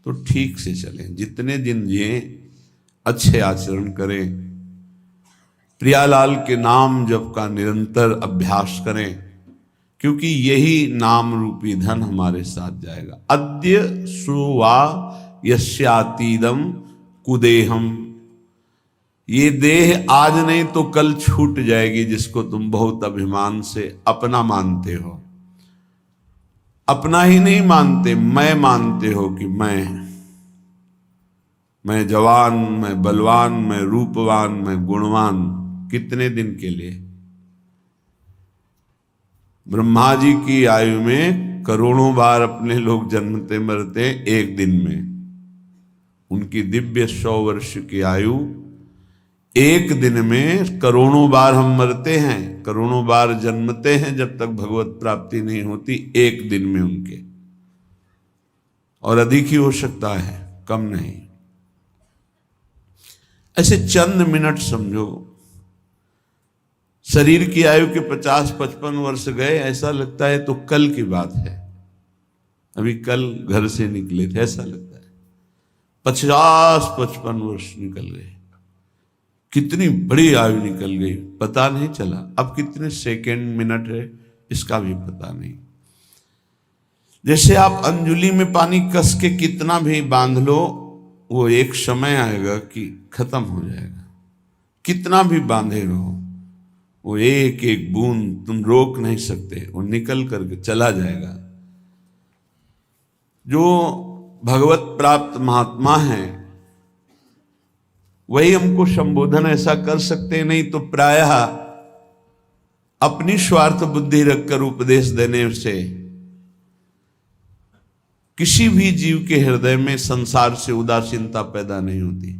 तो ठीक से चलें, जितने दिन जिए अच्छे आचरण करें, प्रियालाल के नाम जप का निरंतर अभ्यास करें, क्योंकि यही नाम रूपी धन हमारे साथ जाएगा। अद्य सुवा यस्यातीदम कुदेहम, ये देह आज नहीं तो कल छूट जाएगी, जिसको तुम बहुत अभिमान से अपना मानते हो। अपना ही नहीं मानते, मैं मानते हो कि मैं जवान, मैं बलवान, मैं रूपवान, मैं गुणवान। कितने दिन के लिए? ब्रह्मा जी की आयु में करोड़ों बार अपने लोग जन्मते मरते एक दिन में। उनकी दिव्य 100 वर्ष की आयु, एक दिन में करोड़ों बार हम मरते हैं, करोड़ों बार जन्मते हैं जब तक भगवत प्राप्ति नहीं होती, एक दिन में उनके। और अधिक ही हो सकता है, कम नहीं। ऐसे चंद मिनट समझो, शरीर की आयु के 50-55 वर्ष गए, ऐसा लगता है तो कल की बात है, अभी कल घर से निकले थे, ऐसा लगता है। 50-55 वर्ष निकल गए, कितनी बड़ी आयु निकल गई, पता नहीं चला। अब कितने सेकंड मिनट है इसका भी पता नहीं। जैसे आप अंजुली में पानी कस के कितना भी बांध लो, वो एक समय आएगा कि खत्म हो जाएगा। कितना भी बांधे रहो, वो एक एक बूंद तुम रोक नहीं सकते, वो निकल करके चला जाएगा। जो भगवत प्राप्त महात्मा हैं वही हमको संबोधन ऐसा कर सकते हैं, नहीं तो प्रायः अपनी स्वार्थ बुद्धि रखकर उपदेश देने से किसी भी जीव के हृदय में संसार से उदासीनता पैदा नहीं होती।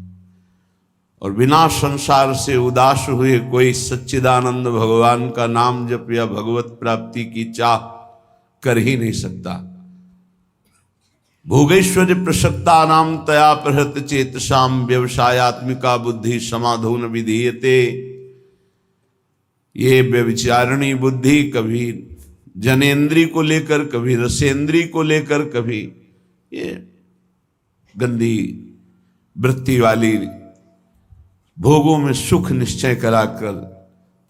और बिना संसार से उदास हुए कोई सच्चिदानंद भगवान का नाम जप या भगवत प्राप्ति की चाह कर ही नहीं सकता। भोगैश्वर्य प्रसक्ता नाम तया प्रहृत चेतसाम व्यवसायत्मिका बुद्धि समाधून विधीयते। ये व्यभिचारिणी बुद्धि कभी जनेन्द्री को लेकर, कभी रसेंद्री को लेकर, कभी ये गंदी वृत्ति वाली भोगों में सुख निश्चय कराकर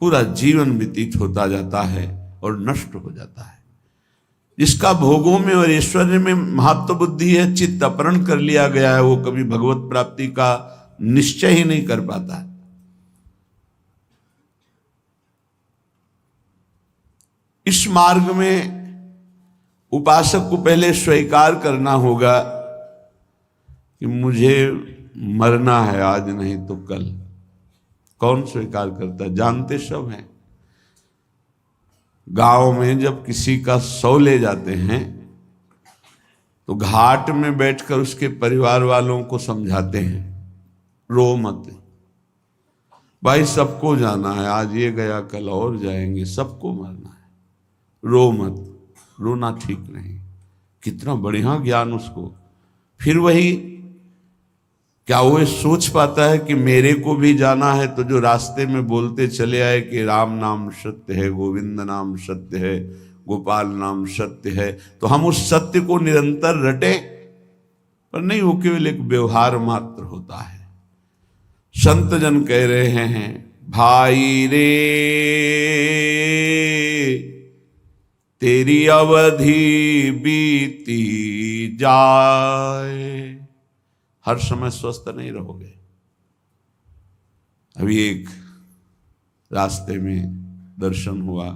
पूरा जीवन व्यतीत होता जाता है और नष्ट हो जाता है। जिसका भोगों में और ऐश्वर्य में महत्व बुद्धि है, चित्त अपहरण कर लिया गया है, वो कभी भगवत प्राप्ति का निश्चय ही नहीं कर पाता। इस मार्ग में उपासक को पहले स्वीकार करना होगा कि मुझे मरना है, आज नहीं तो कल। कौन स्वीकार करता? जानते सब हैं। गांव में जब किसी का शव ले जाते हैं तो घाट में बैठकर उसके परिवार वालों को समझाते हैं, रो मत भाई, सबको जाना है, आज ये गया कल और जाएंगे, सबको मरना है, रो मत। रोना ठीक नहीं। कितना बढ़िया ज्ञान उसको। फिर वही, क्या वो सोच पाता है कि मेरे को भी जाना है? तो जो रास्ते में बोलते चले आए कि राम नाम सत्य है, गोविंद नाम सत्य है, गोपाल नाम सत्य है, तो हम उस सत्य को निरंतर रटें, पर नहीं, वो केवल एक व्यवहार मात्र होता है। संत जन कह रहे हैं, भाई रे तेरी अवधि बीती जाए, हर समय स्वस्थ नहीं रहोगे। अभी एक रास्ते में दर्शन हुआ,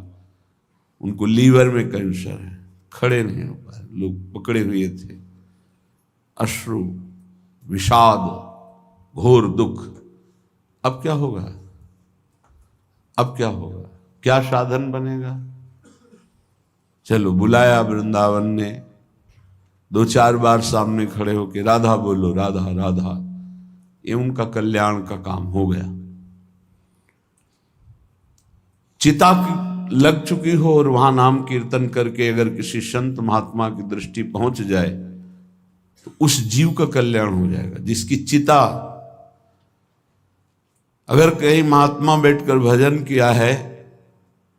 उनको लीवर में कैंसर है, खड़े नहीं हो पाए, लोग पकड़े हुए थे, अश्रु, विषाद, घोर दुख। अब क्या होगा? अब क्या होगा? क्या साधन बनेगा? चलो, बुलाया वृंदावन ने, 2-4 बार सामने खड़े होके राधा बोलो, राधा राधा, ये उनका कल्याण का काम हो गया। चिता लग चुकी हो और वहां नाम कीर्तन करके अगर किसी संत महात्मा की दृष्टि पहुंच जाए तो उस जीव का कल्याण हो जाएगा। जिसकी चिता, अगर कहीं महात्मा बैठकर भजन किया है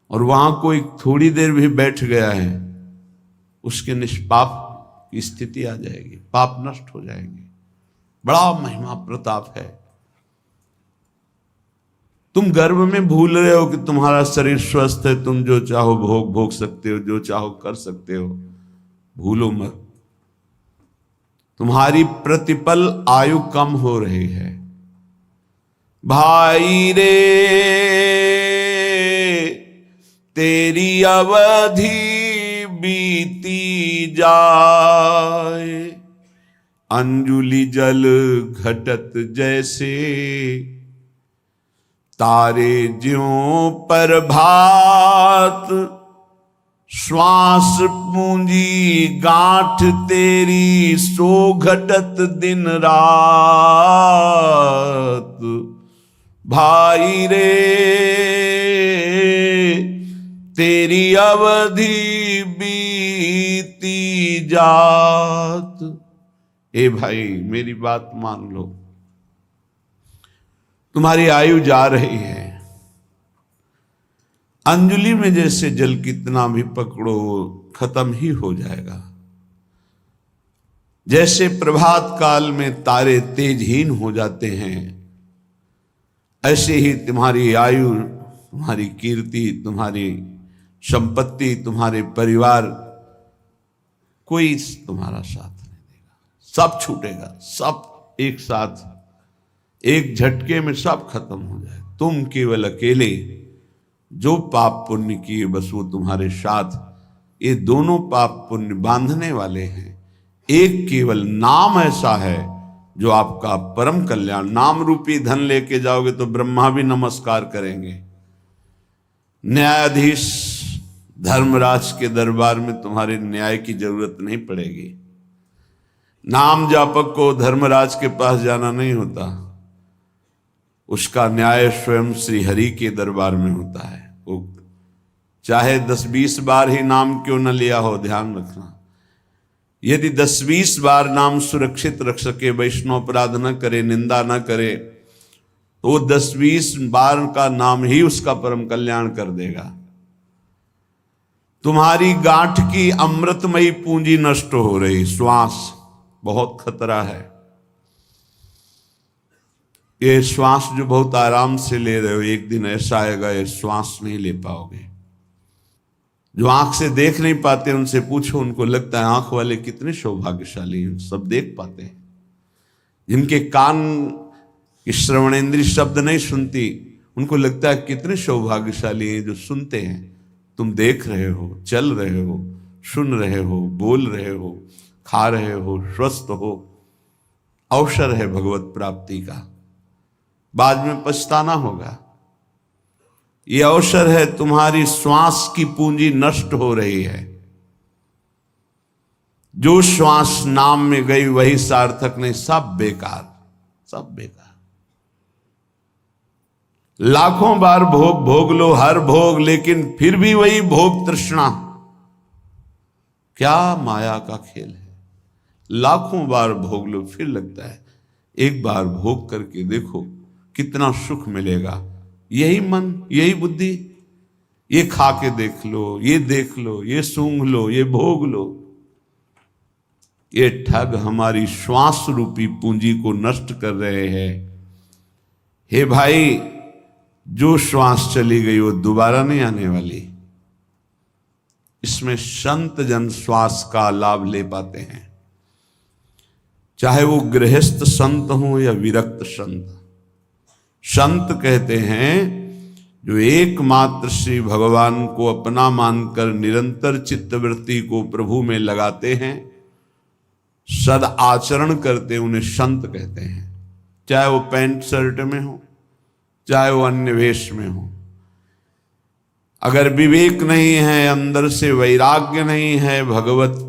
और वहां कोई थोड़ी देर भी बैठ गया है, उसके निष्पाप की स्थिति आ जाएगी, पाप नष्ट हो जाएंगे। बड़ा महिमा प्रताप है। तुम गर्भ में भूल रहे हो कि तुम्हारा शरीर स्वस्थ है, तुम जो चाहो भोग सकते हो, जो चाहो कर सकते हो। भूलो मत, तुम्हारी प्रतिपल आयु कम हो रही है। भाई रे तेरी अवधि बीती जाए, अंजुलि जल घटत जैसे, तारे ज्यों पर भात, श्वास पूंजी गांठ तेरी, सो घटत दिन रात। भाई रे तेरी अवधि बीती जात। ए भाई मेरी बात मान लो, तुम्हारी आयु जा रही है। अंजलि में जैसे जल कितना भी पकड़ो खत्म ही हो जाएगा। जैसे प्रभात काल में तारे तेजहीन हो जाते हैं, ऐसे ही तुम्हारी आयु, तुम्हारी कीर्ति, तुम्हारी संपत्ति, तुम्हारे परिवार, कोई तुम्हारा साथ नहीं देगा। सब छूटेगा, सब एक साथ, एक झटके में सब खत्म हो जाए। तुम केवल अकेले जो पाप पुण्य किए बस वो तुम्हारे साथ, ये दोनों पाप पुण्य बांधने वाले हैं। एक केवल नाम ऐसा है जो आपका परम कल्याण, नाम रूपी धन लेके जाओगे तो ब्रह्मा भी नमस्कार करेंगे। न्यायाधीश धर्मराज के दरबार में तुम्हारे न्याय की जरूरत नहीं पड़ेगी। नाम जापक को धर्मराज के पास जाना नहीं होता, उसका न्याय स्वयं श्री हरि के दरबार में होता है। वो चाहे 10-20 बार ही नाम क्यों न लिया हो, ध्यान रखना। यदि 10-20 बार नाम सुरक्षित रख सके, वैष्णव अपराध न करे, निंदा न करे, तो 10-20 बार का नाम ही उसका परम कल्याण कर देगा। तुम्हारी गांठ की अमृतमयी पूंजी नष्ट हो रही, श्वास बहुत खतरा है। ये श्वास जो बहुत आराम से ले रहे हो, एक दिन ऐसा आएगा ये श्वास नहीं ले पाओगे। जो आंख से देख नहीं पाते उनसे पूछो, उनको लगता है आंख वाले कितने सौभाग्यशाली हैं, सब देख पाते हैं। जिनके कान की श्रवणेंद्रिय शब्द नहीं सुनती, उनको लगता है कितने सौभाग्यशाली हैं जो सुनते हैं। तुम देख रहे हो, चल रहे हो, सुन रहे हो, बोल रहे हो, खा रहे हो, स्वस्थ हो। अवसर है भगवत प्राप्ति का, बाद में पछताना होगा। ये अवसर है, तुम्हारी श्वास की पूंजी नष्ट हो रही है। जो श्वास नाम में गई वही सार्थक नहीं, सब बेकार, सब बेकार। लाखों बार भोग भोग लो, हर भोग, लेकिन फिर भी वही भोग तृष्णा। क्या माया का खेल है। लाखों बार भोग लो, फिर लगता है एक बार भोग करके देखो कितना सुख मिलेगा। यही मन, यही बुद्धि, ये खा के देख लो, ये देख लो, ये सूंघ लो, ये भोग लो। ये ठग हमारी श्वास रूपी पूंजी को नष्ट कर रहे हैं। हे भाई, जो श्वास चली गई वो दोबारा नहीं आने वाली। इसमें संत जन श्वास का लाभ ले पाते हैं, चाहे वो गृहस्थ संत हो या विरक्त संत। संत कहते हैं जो एकमात्र श्री भगवान को अपना मानकर निरंतर चित्तवृत्ति को प्रभु में लगाते हैं, सद आचरण करते हैं, उन्हें संत कहते हैं। चाहे वो पैंट शर्ट में हो, चाहे वो अन्य वेश में हो। अगर विवेक नहीं है, अंदर से वैराग्य नहीं है, भगवत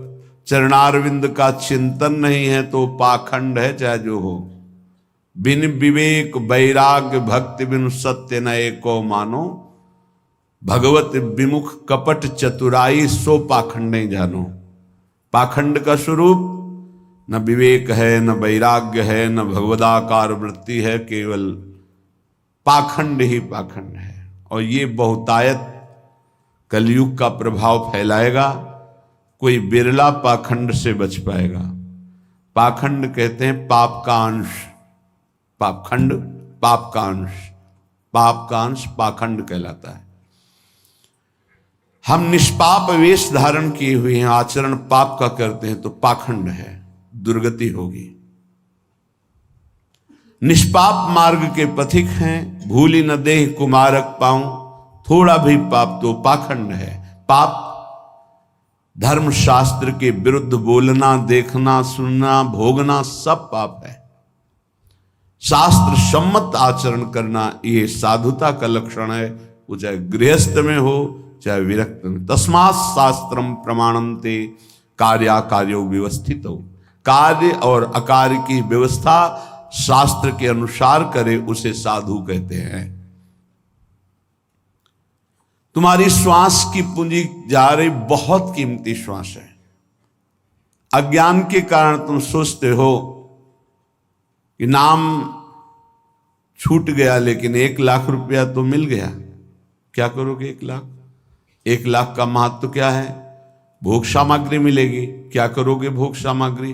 चरणारविंद का चिंतन नहीं है, तो पाखंड है चाहे जो हो। बिन विवेक वैराग्य भक्ति बिनु सत्य न एको मानो, भगवत विमुख कपट चतुराई सो पाखंड नहीं जानो। पाखंड का स्वरूप न विवेक है, न वैराग्य है, न भगवदाकार वृत्ति है, केवल पाखंड ही पाखंड है। और ये बहुतायत कलयुग का प्रभाव फैलाएगा। कोई बिरला पाखंड से बच पाएगा। पाखंड कहते हैं पाप का अंश, पापखंड पाप का अंश, पाप का अंश पाखंड कहलाता है। हम निष्पाप वेश धारण किए हुए हैं, आचरण पाप का करते हैं तो पाखंड है, दुर्गति होगी। निष्पाप मार्ग के पथिक हैं, भूली न देह कुमारक पाऊं, थोड़ा भी पाप तो पाखंड है। पाप धर्म शास्त्र के विरुद्ध बोलना, देखना, सुनना, भोगना सब पाप है। शास्त्र सम्मत आचरण करना ये साधुता का लक्षण है, वो चाहे गृहस्थ में हो चाहे विरक्त में। तस्मात् शास्त्रम प्रमाणन्ते कार्याकार्यो व्यवस्थित हो, कार्य और अकार्य की व्यवस्था शास्त्र के अनुसार करे उसे साधु कहते हैं। तुम्हारी श्वास की पूंजी जा रही, बहुत कीमती श्वास है। अज्ञान के कारण तुम सोचते हो कि नाम छूट गया लेकिन 1 लाख रुपया तो मिल गया, क्या करोगे 1 लाख? 1 लाख का महत्व क्या है? भोग सामग्री मिलेगी, क्या करोगे भोग सामग्री?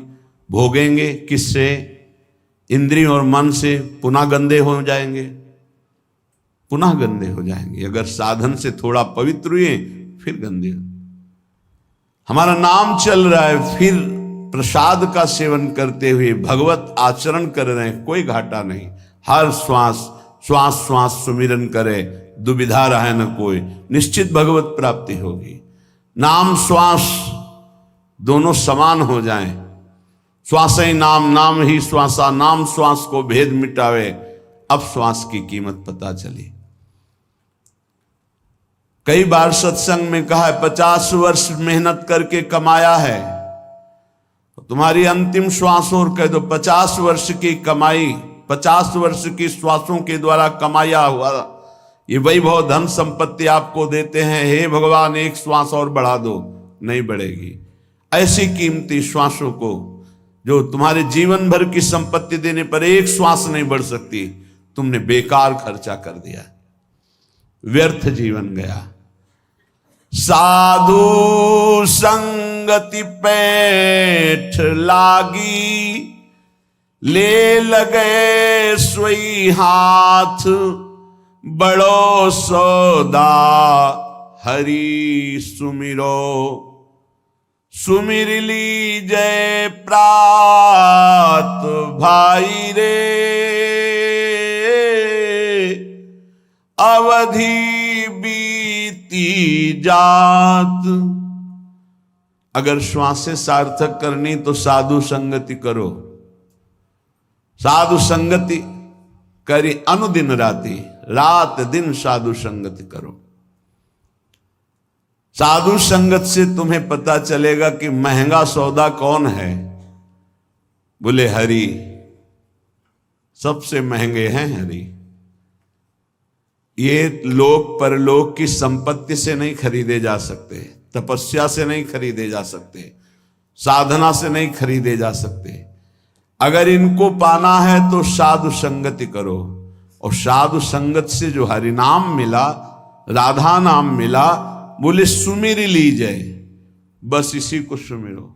भोगेंगे किससे? इंद्रिय और मन से, पुनः गंदे हो जाएंगे, पुनः गंदे हो जाएंगे। अगर साधन से थोड़ा पवित्र हुए फिर गंदे हो। हमारा नाम चल रहा है, फिर प्रसाद का सेवन करते हुए भगवत आचरण कर रहे हैं, कोई घाटा नहीं। हर श्वास श्वास श्वास सुमिरन करे, दुविधा रहे न कोई, निश्चित भगवत प्राप्ति होगी। नाम श्वास दोनों समान हो जाएं, श्वास ही नाम, नाम ही श्वासा, नाम श्वास को भेद मिटावे। अब श्वास की कीमत पता चली। कई बार सत्संग में कहा है 50 वर्ष मेहनत करके कमाया है, तुम्हारी अंतिम श्वास और कह दो 50 वर्ष की कमाई, 50 वर्ष की श्वासों के द्वारा कमाया हुआ ये वैभव धन संपत्ति आपको देते हैं, हे भगवान 1 श्वास और बढ़ा दो, नहीं बढ़ेगी। ऐसी कीमती श्वासों को जो तुम्हारे जीवन भर की संपत्ति देने पर 1 श्वास नहीं बढ़ सकती, तुमने बेकार खर्चा कर दिया, व्यर्थ जीवन गया। साधु संगति पैठ लागी, ले लगे सोई हाथ, बड़ो सौदा हरि सुमिरो, सुमिर लीजय प्रात भाई रे, अवधि बीती जात। अगर श्वासें सार्थक करनी तो साधु संगति करो, साधु संगति करी अनुदिन राति, रात दिन साधु संगति करो। साधु संगत से तुम्हें पता चलेगा कि महंगा सौदा कौन है। बोले हरि, सबसे महंगे हैं हरि। ये लोक परलोक की संपत्ति से नहीं खरीदे जा सकते, तपस्या से नहीं खरीदे जा सकते, साधना से नहीं खरीदे जा सकते। अगर इनको पाना है तो साधु संगति करो, और साधु संगत से जो हरि नाम मिला, राधा नाम मिला, बोले सुमिर लीजिए, बस इसी को सुमिरो।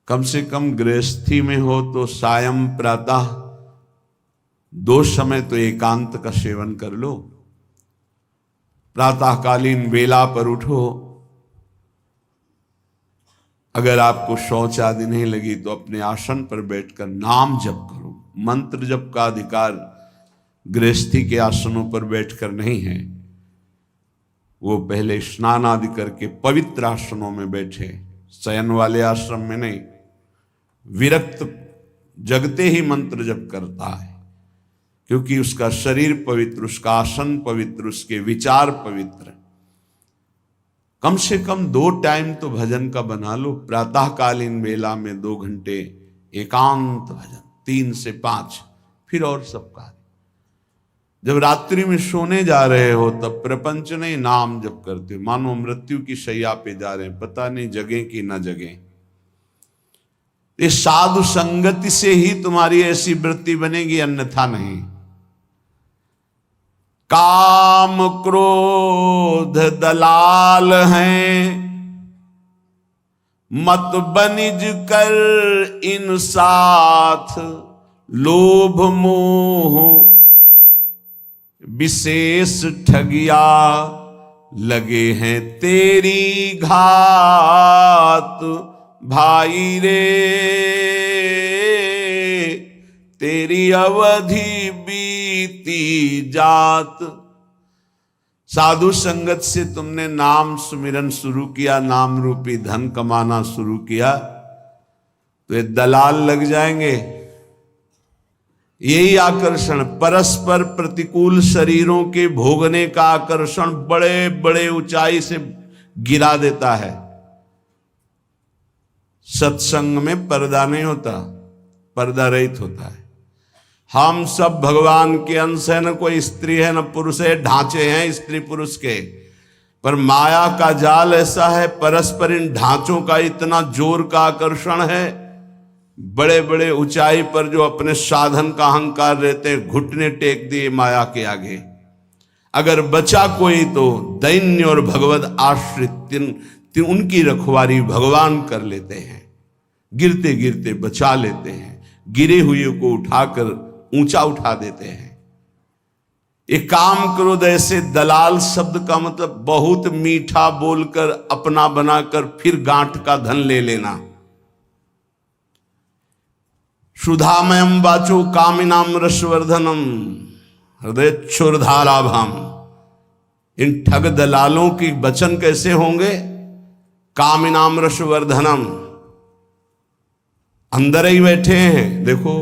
कम से कम गृहस्थी में हो तो सायं प्रातः 2 समय तो एकांत का सेवन कर लो। प्रातःकालीन वेला पर उठो, अगर आपको शौच आदि नहीं लगी तो अपने आसन पर बैठकर नाम जप करो। मंत्र जप का अधिकार गृहस्थी के आसनों पर बैठकर नहीं है, वो पहले स्नान आदि करके पवित्र आसनों में बैठे, शयन वाले आश्रम में नहीं। विरक्त जगते ही मंत्र जप करता है, क्योंकि उसका शरीर पवित्र, उसका आसन पवित्र, उसके विचार पवित्र। कम से कम 2 टाइम तो भजन का बना लो। प्रातःकालीन वेला में 2 घंटे एकांत भजन, 3 से 5, फिर और सब कार्य। जब रात्रि में सोने जा रहे हो तब प्रपंच नहीं, नाम जप करते हो, मानो मृत्यु की शैया पे जा रहे हैं, पता नहीं जगें कि न जगें। इस साधु संगति से ही तुम्हारी ऐसी वृत्ति बनेगी, अन्यथा नहीं। काम क्रोध दलाल हैं, मत बनिज कर इन साथ, लोभ मोह विशेष ठगिया, लगे हैं तेरी घात। भाई रे तेरी अवधि बीती जात। साधु संगत से तुमने नाम सुमिरन शुरू किया, नाम रूपी धन कमाना शुरू किया, तो ये दलाल लग जाएंगे। यही आकर्षण, परस्पर प्रतिकूल शरीरों के भोगने का आकर्षण बड़े बड़े ऊंचाई से गिरा देता है। सत्संग में पर्दा नहीं होता, पर्दा रहित होता है। हम सब भगवान के अंश है, न कोई स्त्री है न पुरुष है, ढांचे हैं स्त्री पुरुष के, पर माया का जाल ऐसा है, परस्पर इन ढांचों का इतना जोर का आकर्षण है, बड़े बड़े ऊंचाई पर जो अपने साधन का अहंकार रहते हैं, घुटने टेक दिए माया के आगे। अगर बचा कोई तो दैन्य और भगवत आश्रित उनकी रखवारी भगवान कर लेते हैं, गिरते गिरते बचा लेते हैं, गिरे हुए को उठाकर ऊंचा उठा देते हैं। एक काम क्रोध ऐसे दलाल शब्द का मतलब बहुत मीठा बोलकर अपना बनाकर फिर गांठ का धन ले लेना। सुधामयम वाचो कामिनाम रसवर्धनम हृदय क्षुरधाराभाम। इन ठग दलालों की वचन कैसे होंगे? कामिनाम रसवर्धनम, अंदर ही बैठे हैं, देखो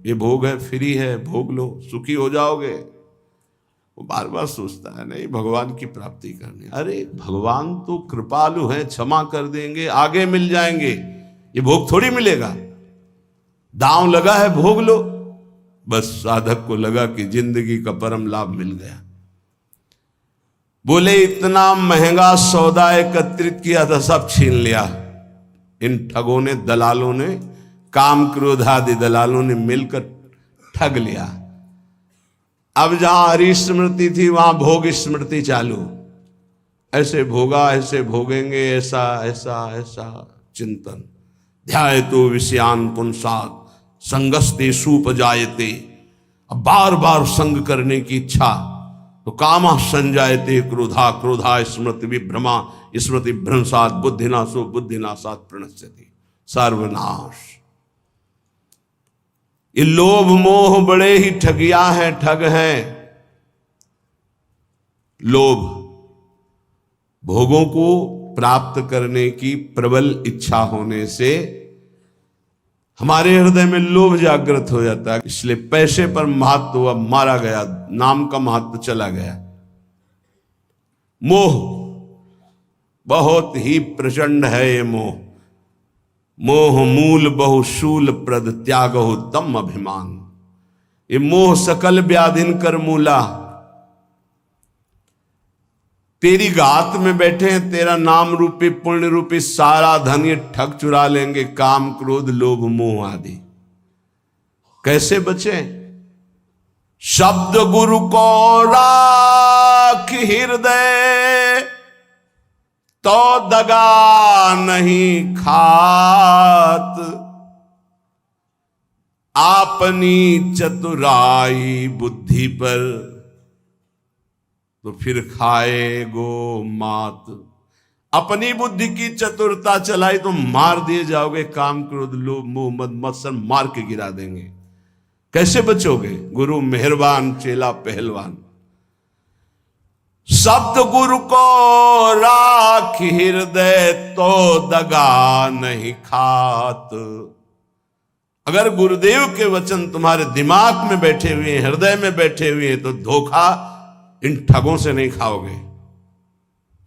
ये भोग है, फ्री है, भोग लो, सुखी हो जाओगे। वो बार बार सोचता है नहीं भगवान की प्राप्ति करनी। अरे भगवान तो कृपालु है, क्षमा कर देंगे, आगे मिल जाएंगे, ये भोग थोड़ी मिलेगा। दांव लगा है, भोग लो। बस साधक को लगा कि जिंदगी का परम लाभ मिल गया। बोले इतना महंगा सौदा एकत्रित किया था, सब छीन लिया। इन ठगों ने, दलालों ने, काम क्रोध आदि दलालों ने मिलकर ठग लिया। अब जहां हरि स्मृति थी वहां भोग स्मृति चालू। ऐसे भोगा, ऐसे भोगेंगे, ऐसा ऐसा ऐसा चिंतन। ध्यायतो विषयान पुंसात् संगस्ते सुपजायते। अब बार बार संग करने की इच्छा, तो कामा संजायते क्रोधा, क्रोधा स्मृति विभ्रमा, स्मृति भ्रंशात् बुद्धिनाशो, बुद्धिनाशात् प्रणश्यति। सर्वनाश। ये लोभ मोह बड़े ही ठगिया है, ठग है। लोभ, भोगों को प्राप्त करने की प्रबल इच्छा होने से हमारे हृदय में लोभ जागृत हो जाता है। इसलिए पैसे पर महत्व अब मारा गया, नाम का महत्व चला गया। मोह बहुत ही प्रचंड है ये मोह। मोह मूल बहुशूल प्रद त्यागहु तम अभिमान। ये मोह सकल व्याधिन कर मूला। तेरी गात में बैठे हैं, तेरा नाम रूपी पुण्य रूपी सारा धन ये ठग चुरा लेंगे, काम क्रोध लोभ मोह आदि। कैसे बचे? शब्द गुरु को राख हृदय, तो दगा नहीं खात। आपनी चतुराई बुद्धि पर, तो फिर खाए गो मात। अपनी बुद्धि की चतुरता चलाई तो मार दिए जाओगे। काम क्रोध लोभ मोह मद मत्सर मार के गिरा देंगे। कैसे बचोगे? गुरु मेहरबान, चेला पहलवान। शब्द गुरु को राख हृदय, तो दगा नहीं खात। अगर गुरुदेव के वचन तुम्हारे दिमाग में बैठे हुए हैं, हृदय में बैठे हुए हैं, तो धोखा इन ठगों से नहीं खाओगे।